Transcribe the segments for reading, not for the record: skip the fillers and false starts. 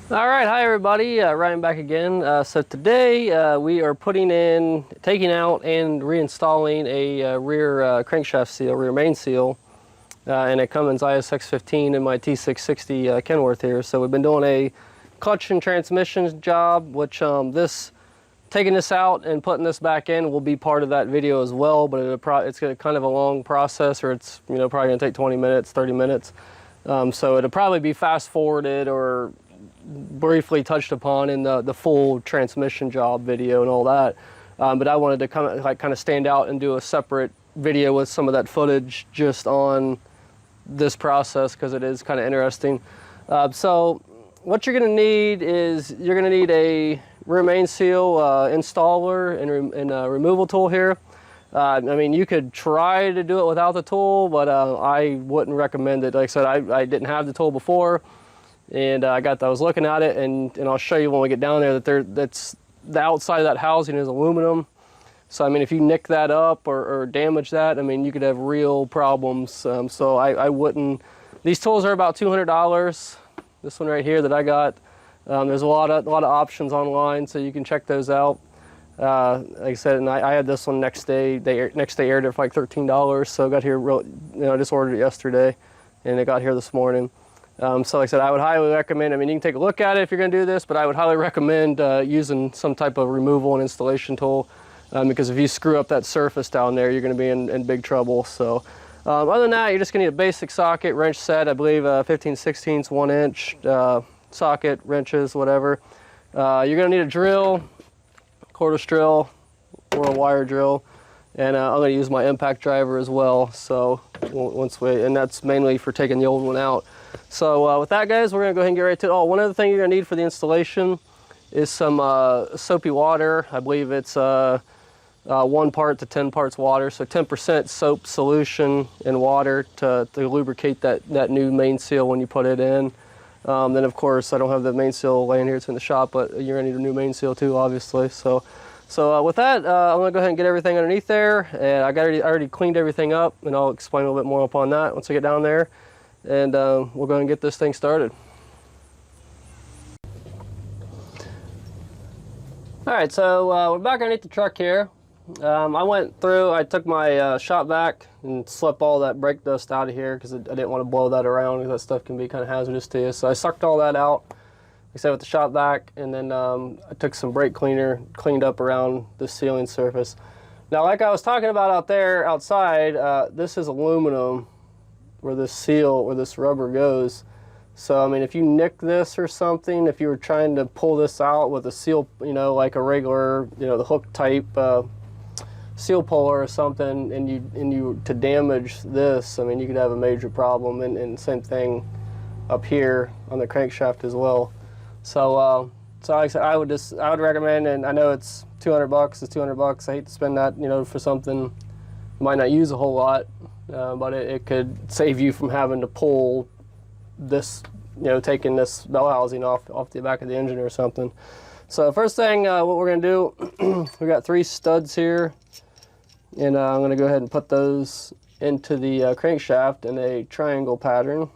All right, hi everybody, Ryan back again. So today we are taking out and reinstalling a rear crankshaft seal, rear main seal, and a Cummins ISX15 in my T660 Kenworth here. So we've been doing a clutch and transmission job, which taking this out and putting this back in will be part of that video as well, but it's kind of a long process, or it's probably gonna take 20 minutes, 30 minutes. So it'll probably be fast forwarded or briefly touched upon in the full transmission job video and all that, but I wanted to kind of stand out and do a separate video with some of that footage just on this process because it is kind of interesting. So what you're going to need is you're going to need a rear main seal installer and removal tool here. I mean, you could try to do it without the tool, but I wouldn't recommend it. Like I said, I didn't have the tool before. And I was looking at it, and I'll show you when we get down there that's the outside of that housing is aluminum. So I mean, if you nick that up or damage that, I mean, you could have real problems. So I wouldn't. These tools are about $200. This one right here that I got. There's a lot of options online, so you can check those out. Like I said, and I had this one next day. They aired it for like $13. So I got here I just ordered it yesterday, and it got here this morning. So like I said, I would highly recommend, I mean, you can take a look at it if you're going to do this, but I would highly recommend using some type of removal and installation tool, because if you screw up that surface down there, you're going to be in big trouble. So other than that, you're just going to need a basic socket, wrench set, I believe 15/16, 1 inch socket, wrenches, whatever. You're going to need a drill, cordless drill, or a wire drill. And I'm going to use my impact driver as well. So and that's mainly for taking the old one out. So with that, guys, we're going to go ahead and get right to it. Oh, one other thing you're going to need for the installation is some soapy water. I believe it's 1 part to 10 parts water. So 10% soap solution in water to lubricate that new main seal when you put it in. Then of course, I don't have the main seal laying here, it's in the shop, but you're going to need a new main seal too, obviously. So with that, I'm going to go ahead and get everything underneath there. And I already cleaned everything up, and I'll explain a little bit more upon that once I get down there. And we'll go ahead and get this thing started. All right, so we're back underneath the truck here. I took my shop vac and swept all that brake dust out of here because I didn't want to blow that around, because that stuff can be kind of hazardous to you. So I sucked all that out, like I said, with the shop vac, and then I took some brake cleaner, cleaned up around the sealing surface. Now, like I was talking about outside, this is aluminum where this rubber goes. So I mean, if you nick this or something, if you were trying to pull this out with a seal, like a regular, the hook type seal puller or something, and you to damage this, I mean, you could have a major problem. And same thing up here on the crankshaft as well. So like I said, I would recommend, and I know it's $200. It's $200. I hate to spend that, for something you might not use a whole lot. But it could save you from having to pull this, taking this bell housing off the back of the engine or something. So first thing, what we're going to do, we got 3 studs here, and I'm going to go ahead and put those into the crankshaft in a triangle pattern.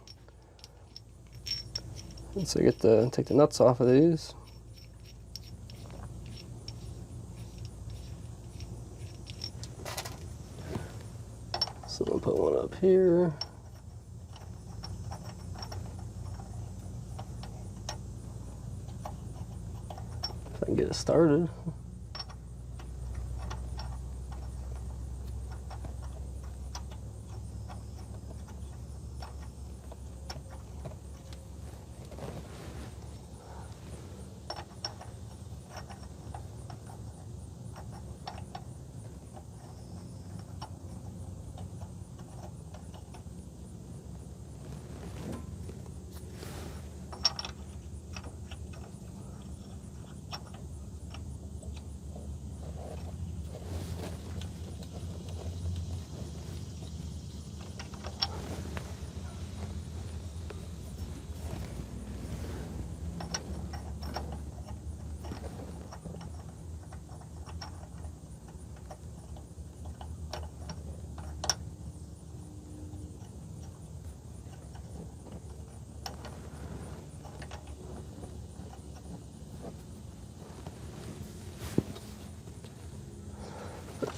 And so take the nuts off of these. So I'm going to put one up here. If I can get it started.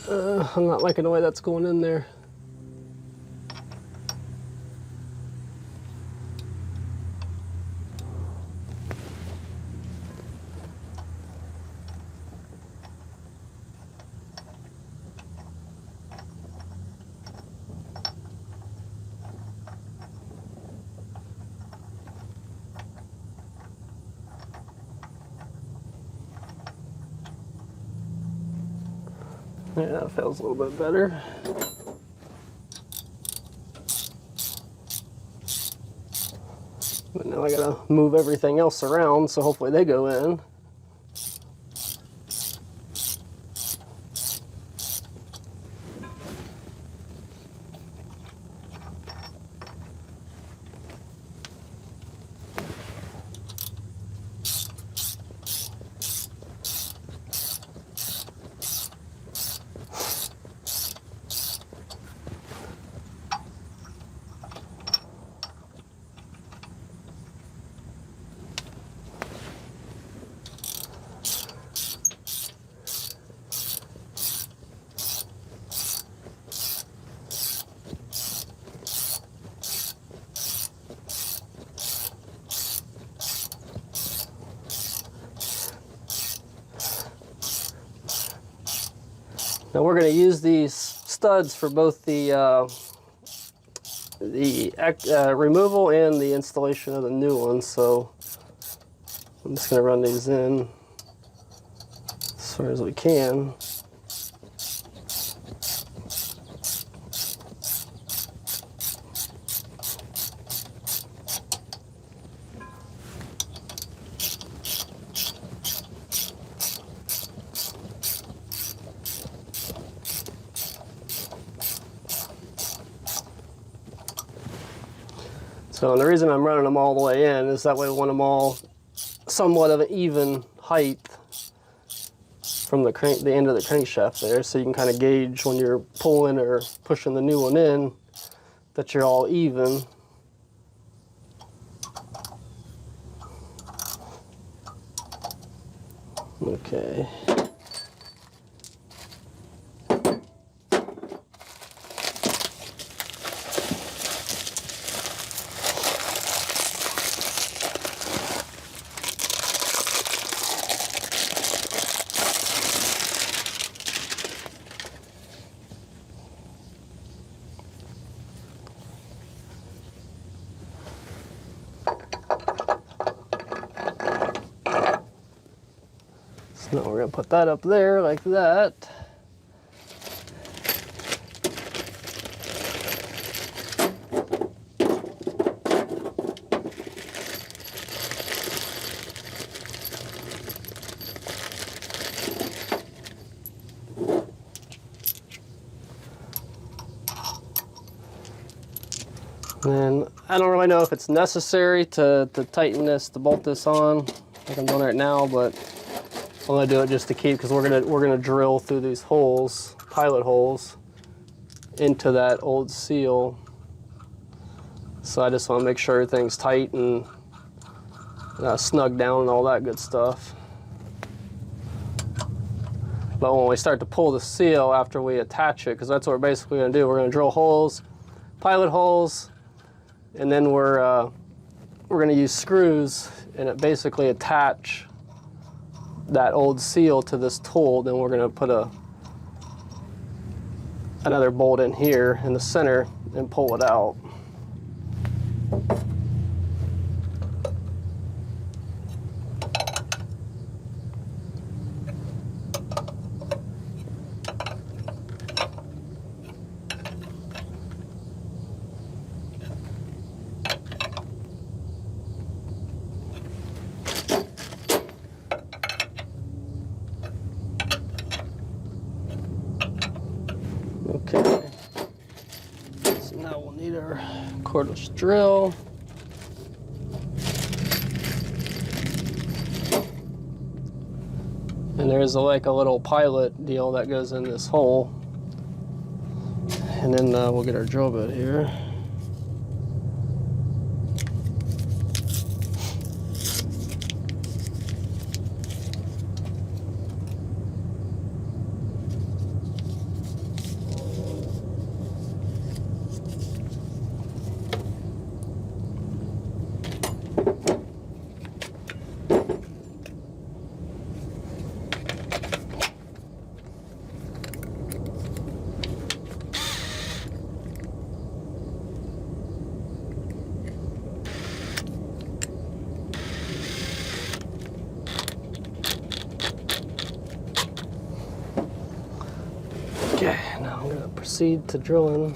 I'm not liking the way that's going in there. Yeah, that feels a little bit better. But now I gotta move everything else around, so hopefully they go in. Now we're going to use these studs for both the removal and the installation of the new ones, so I'm just going to run these in as far as we can. So and the reason I'm running them all the way in is that way we want them all somewhat of an even height from the end of the crankshaft there, so you can kind of gauge when you're pulling or pushing the new one in that you're all even. Okay. So now we're going to put that up there like that. And I don't really know if it's necessary to tighten this, to bolt this on like I'm doing right now, but I'm gonna do it just to keep, because we're gonna drill through these holes, pilot holes, into that old seal. So I just want to make sure everything's tight and snug down and all that good stuff. But when we start to pull the seal after we attach it, because that's what we're basically gonna do, we're gonna drill holes, pilot holes, and then we're gonna use screws and it basically attach that old seal to this tool. Then we're going to put another bolt in here in the center and pull it out. Okay, so now we'll need our cordless drill. And there's like a little pilot deal that goes in this hole. And then we'll get our drill bit here. proceed to drilling.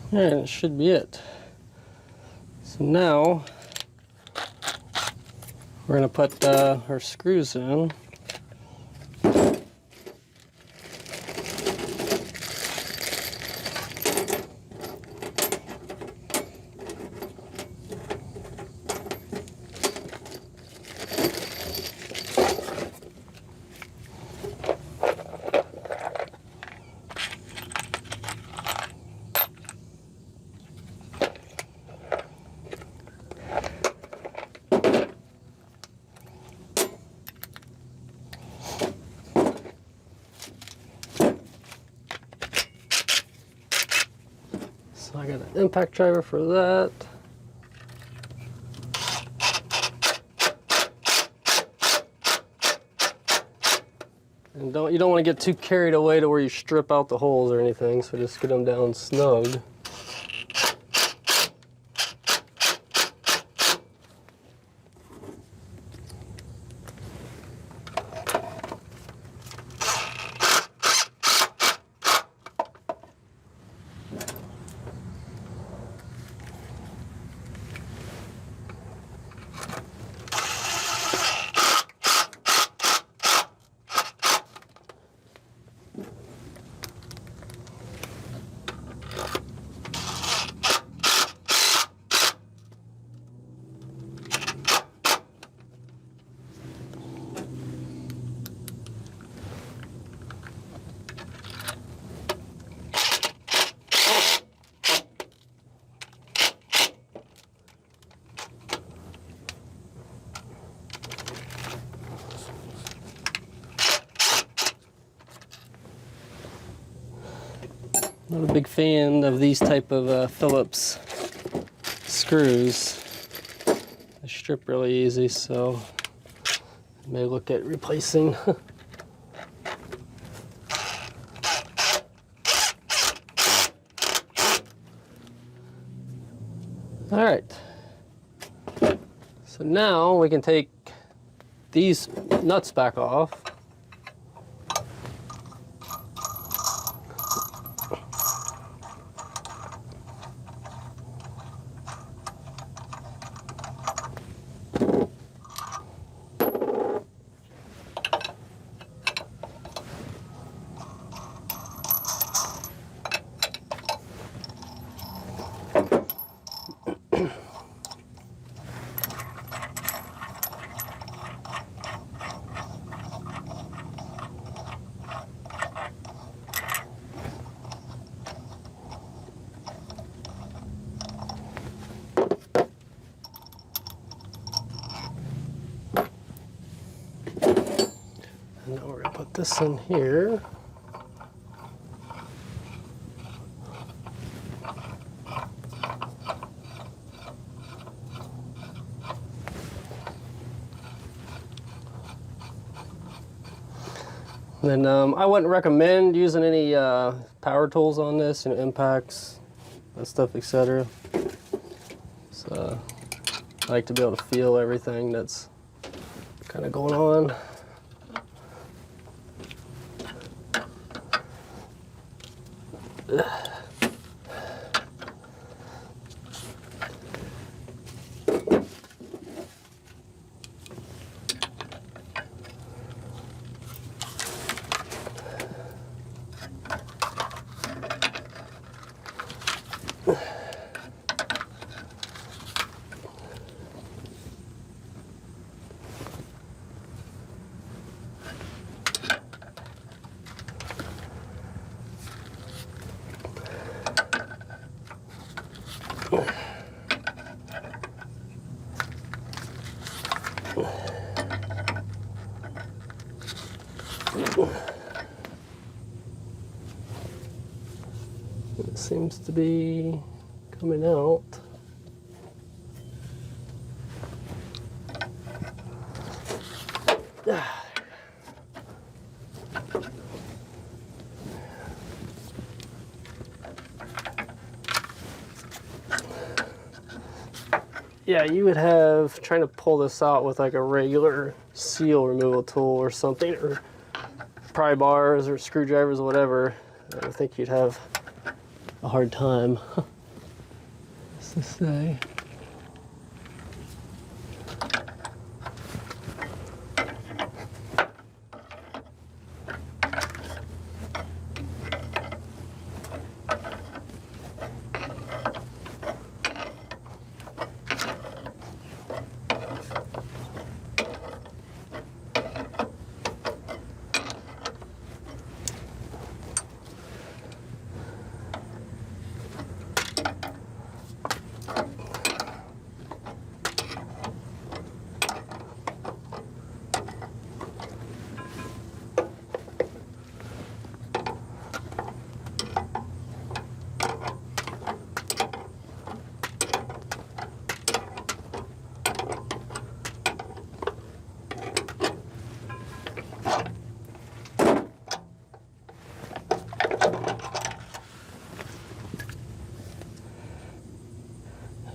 And it should be it. So now we're going to put our screws in. So I got an impact driver for that. And you don't want to get too carried away to where you strip out the holes or anything, so just get them down snug. Not a big fan of these type of Phillips screws. They strip really easy, so I may look at replacing. All right, so now we can take these nuts back off. this in here. And I wouldn't recommend using any power tools on this, you know, impacts and stuff, etc. So I like to be able to feel everything that's kind of going on. It seems to be coming out. Yeah, you would have trying to pull this out with like a regular seal removal tool or something, or pry bars or screwdrivers or whatever. I think you'd have a hard time. What's this say?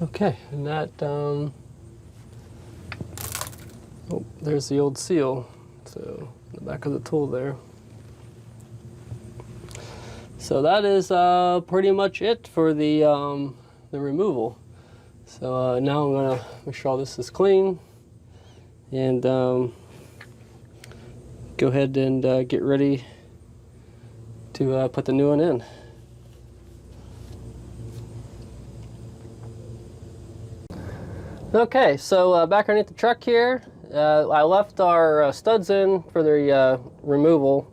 Okay, and that, oh, there's the old seal, so the back of the tool there. So that is pretty much it for the removal. So now I'm gonna make sure all this is clean and go ahead and get ready to put the new one in. Okay, so back underneath the truck here, I left our studs in for the removal.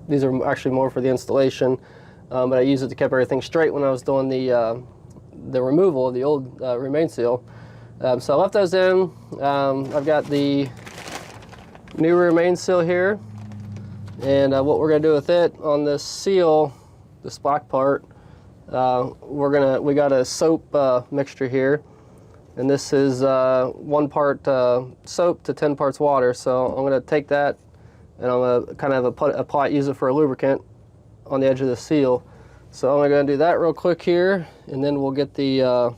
These are actually more for the installation, but I used it to keep everything straight when I was doing the removal of the old remain seal. So I left those in. I've got the new remain seal here, and what we're going to do with it on this seal, this black part, we got a soap mixture here. And this is 1 part soap to 10 parts water. So I'm going to take that and I'm going to kind of apply it, use it for a lubricant on the edge of the seal. So I'm going to do that real quick here, and then we'll get the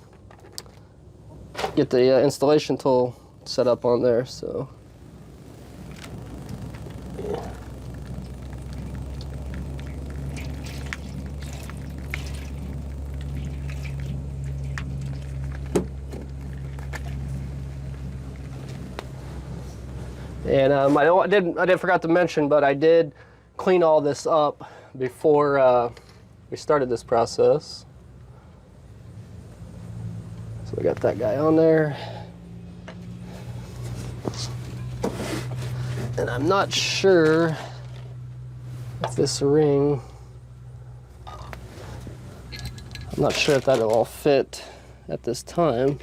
installation tool set up on there. So. Yeah. And I did forgot to mention, but I did clean all this up before we started this process. So we got that guy on there. And I'm not sure if this ring, I'm not sure if that'll all fit at this time.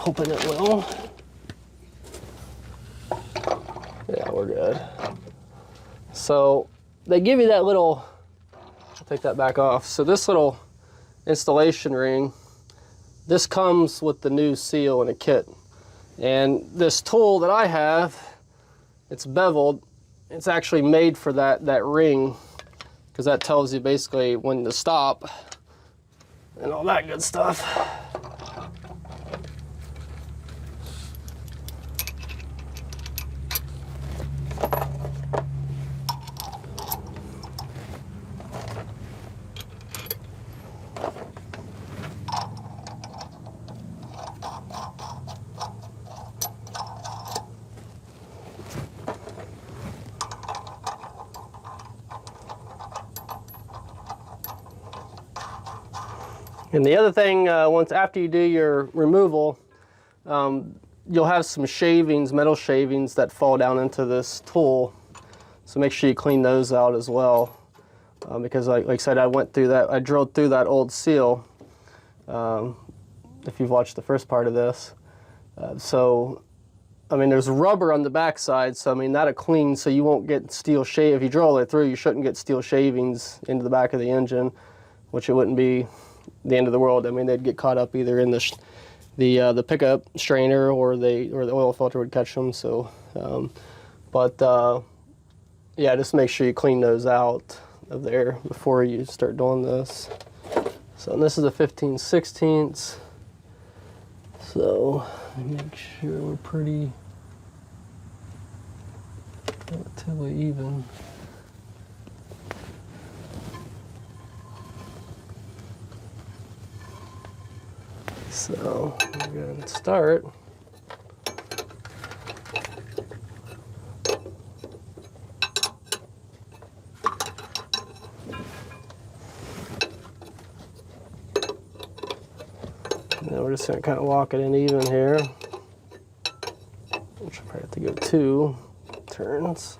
hoping it will. Yeah, we're good. So they give you that little, I'll take that back off. So this little installation ring, this comes with the new seal in a kit. And this tool that I have, it's beveled. It's actually made for that ring, because that tells you basically when to stop and all that good stuff. And the other thing, once after you do your removal, you'll have some shavings, metal shavings that fall down into this tool. So make sure you clean those out as well. Because like I said, I went through that, I drilled through that old seal, if you've watched the first part of this. So, I mean, there's rubber on the backside, so I mean, that'll clean so you won't get steel shave. If you drill it through, you shouldn't get steel shavings into the back of the engine, which it wouldn't be the end of the world. I mean, they'd get caught up either in the pickup strainer or the oil filter would catch them. So, yeah, just make sure you clean those out of there before you start doing this. So and this is a 15/16. So make sure we're pretty relatively even. So we're going to start. Now we're just going to kind of walk it in even here. Which will probably have to go 2 turns.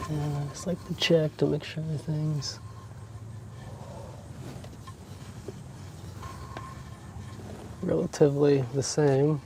And I just like to check to make sure everything's relatively the same.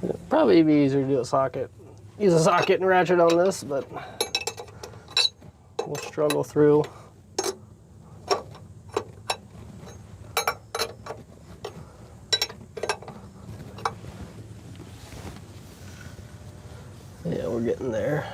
It'd probably be easier to do a socket. Use a socket and ratchet on this, but we'll struggle through. Yeah, we're getting there.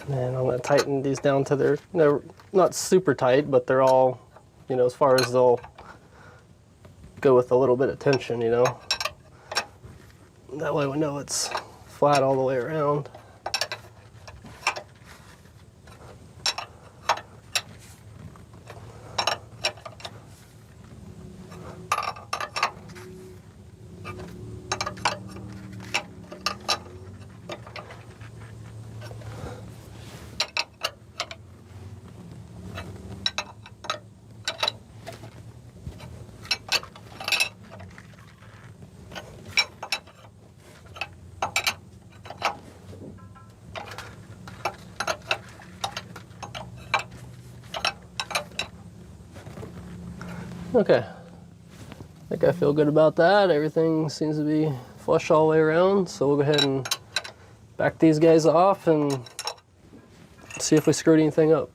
And I'm going to tighten these down to their, they're not super tight, but they're all, you know, as far as they'll go with a little bit of tension, you know. That way we know it's flat all the way around. Okay, I think I feel good about that. Everything seems to be flush all the way around, so we'll go ahead and back these guys off and see if we screwed anything up.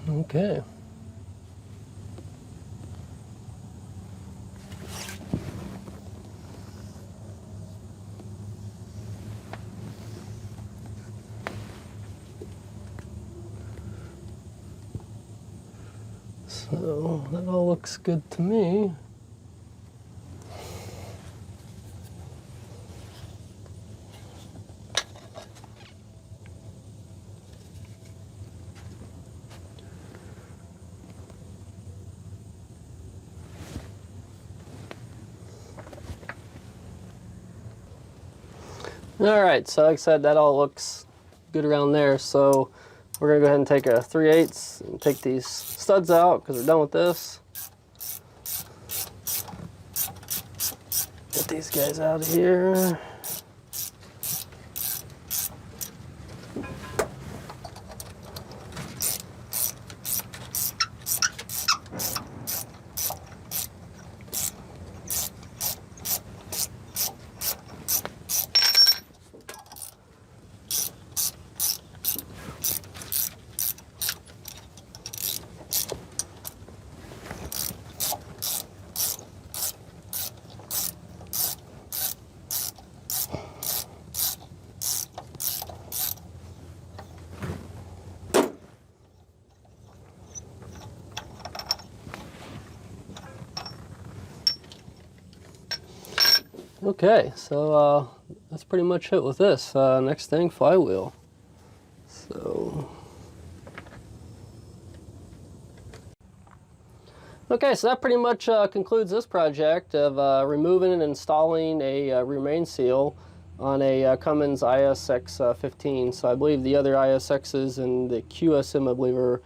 Okay. So that all looks good to me. All right, so like I said, that all looks good around there. So we're gonna go ahead and take a 3/8 and take these studs out because we're done with this. Get these guys out of here. Okay, so that's pretty much it with this. Next thing, flywheel. So, okay, so that pretty much concludes this project of removing and installing a remain seal on a Cummins ISX15. So I believe the other ISXs and the QSM, I believe, are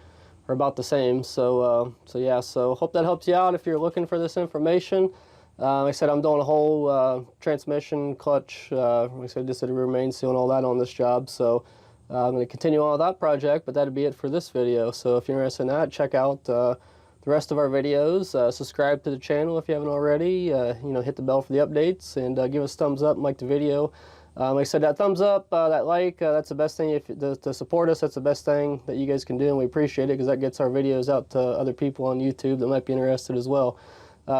about the same. So, yeah, so hope that helps you out if you're looking for this information. Like I said, I'm doing a whole transmission, clutch, like I said, just did a remain seal and all that on this job. So I'm going to continue on with that project, but that'll be it for this video. So if you're interested in that, check out the rest of our videos. Subscribe to the channel if you haven't already. You know, hit the bell for the updates, and give us a thumbs up and like the video. Like I said, that thumbs up, that like, that's the best thing to support us. That's the best thing that you guys can do, and we appreciate it because that gets our videos out to other people on YouTube that might be interested as well.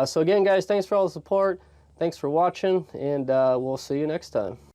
So again, guys, thanks for all the support. Thanks for watching, and we'll see you next time.